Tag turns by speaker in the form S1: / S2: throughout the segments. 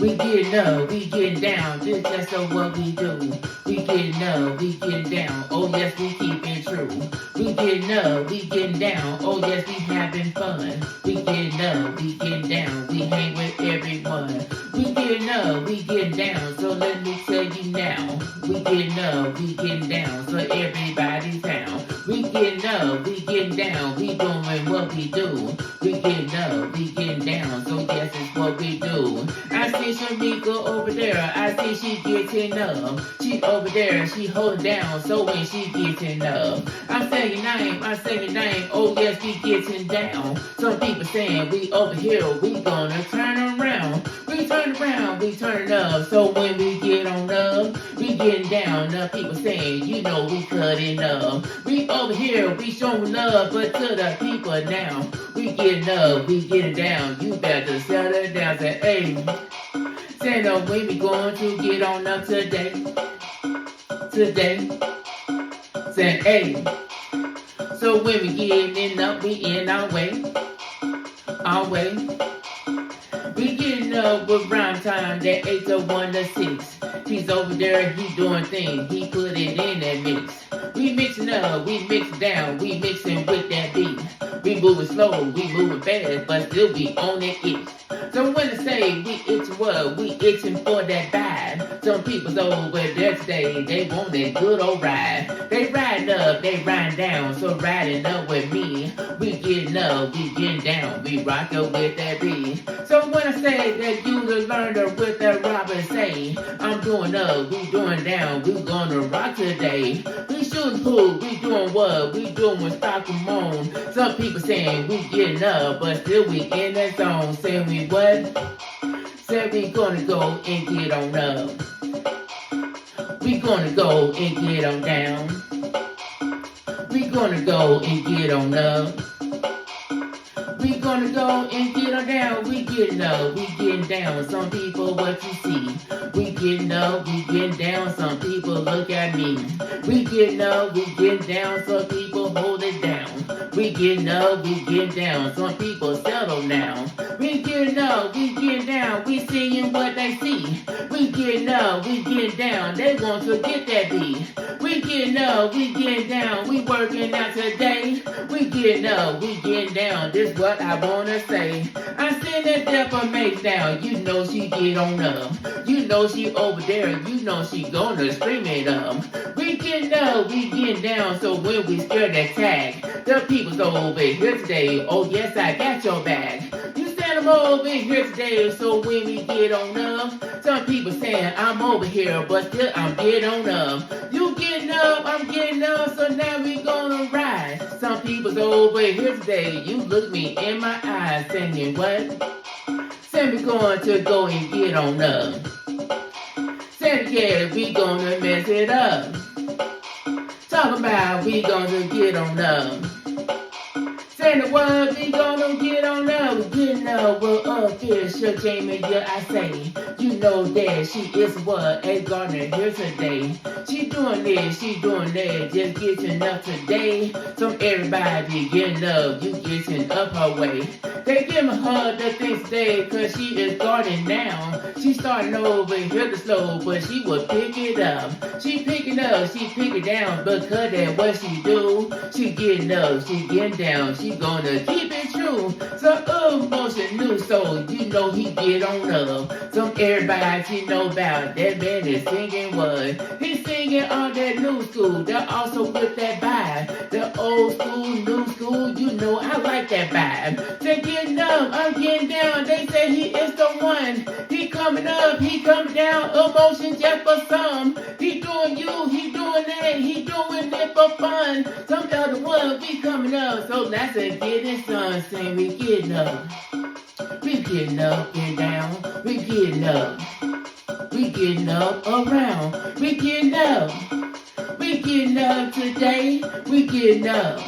S1: We getting up, we getting down, this just so what we do. We getting up, we getting down, oh yes, we keep it true. We getting up, we getting down, oh yes, we having fun. We getting up, we getting down, we hang with everyone. We getting up, we getting down, so let me tell you now. We getting up, we getting down, so everybody's down. We getting up, we getting down, we doing what we do. We getting up, we getting down, so yes, it's what we do. I see Shamika over there, I see she getting up. She over there, she holding down, so when she getting up. I'm saying your name, oh yes, we getting down. Some people saying we over here, we gonna turn around. We turn around, we turn up, so when we get on up, we getting down. Now people saying, you know we cutting up. We over here, we showing love, but to the people now. We getting up, we getting down. You better settle down, say, hey. Say no, when we going to get on up today. Today. Say, hey. So when we getting up, we in our way. Our way. We getting up with rhyme time, that 8 to 1 to 6. He's over there, he doing things, he put it in that mix. We mixing up, we mixing down, we mixing with that beat. We moving slow, we moving fast, but still we on that itch. So when I say we itching what, we itching for that vibe. Some people's over there today, they want that good old ride. They riding up, they riding down, so riding up with me. We getting up, we getting down, we rockin' with that beat. So when I say that you learned with that Robert say, I'm doing up, we doing down, we gonna rock today. We shooting pool, we doing what, we doing stock 'em on. Some people saying we getting up, but still we in that zone. Saying we what? Say we gonna go and get on up. We gonna go and get on down. We gonna go and get on up. We gonna go and get on down. We getting up, we getting down. Some people what you see. We getting up, we getting down. Some people look at me. We getting up, we getting down. Some people hold it down. We getting up, we getting down. Some people settle now. We getting up, we getting down. We seeing what they see. We getting up, we getting down. They want to get that beat. We getting up, we getting down. We working out today. We getting up, we getting down. This what I wanna say. I seen that defamation down. You know she get on up. You know she over there. You know she gonna scream it up. We getting up, we getting down. So when we scared that tag, the people's over here today. Oh yes, I got your back. You said I'm over here today. So when we get on up, some people saying I'm over here, but still I'm getting on up. You getting up, I'm getting up. So now we gonna ride. Some people's over here today. You look me in my eyes, saying what? Say we going to go and get on up. Say yeah, we gonna mess it up. Talk about we gonna get on up. Say the word, we gonna get on up. Getting up, we're up here. Sure, Jamie, yeah, I say. You know that she is what A. Gardner here today. She doing this, she doing that, just getting up today. So everybody getting up, you getting up her way. They giving her the things today, cause she is guarding now. She starting over here to slow, but she will pick it up. She picking up, she pick it down, because that what she do. She getting up, she getting down, she gonna keep it true. So emotion new soul, you know he get on up. Some everybody know about that man is singing what? He's singing on that new school, that also with that vibe. The old school, new school, you know I like that vibe. They getting up, I'm getting down, they say he is the one. He coming up, he coming down, emotion just for some. He doing you, he doing that, he doing it for fun. Some other one, we coming up, so let's get it son, saying we getting up. We getting up and down, we getting up. We getting up around, we getting up. We getting up today, we getting up.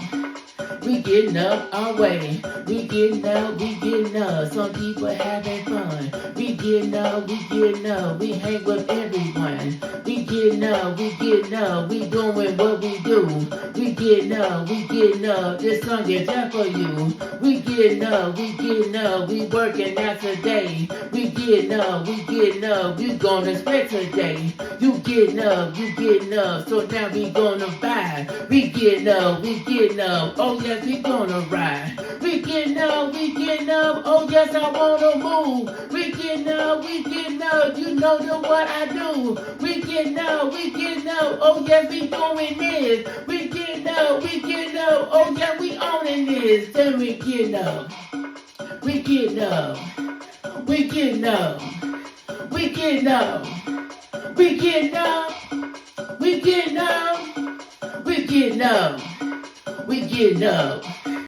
S1: We getting up our way. We getting up, we getting up. Some people having fun. We getting up, we getting up. We hang with everyone. We getting up, we getting up. We doing what we do. We getting up, we getting up. This song is just for you. We getting up, we getting up. We working out today. We getting up, we getting up. You gonna spend today. You getting up, you getting up. So now we gonna buy. We getting up, we getting up. Oh yes, we gonna ride. We getting up, we getting up. Oh yes, I wanna move. We getting up, we getting up. You know what I do. We getting up, we getting up. Oh yes, we doing this. We getting up, we getting up. Oh yeah, we owning this. Then we getting up. We getting up. We getting up. We getting up. We getting up. We getting up. We getting up. We getting up.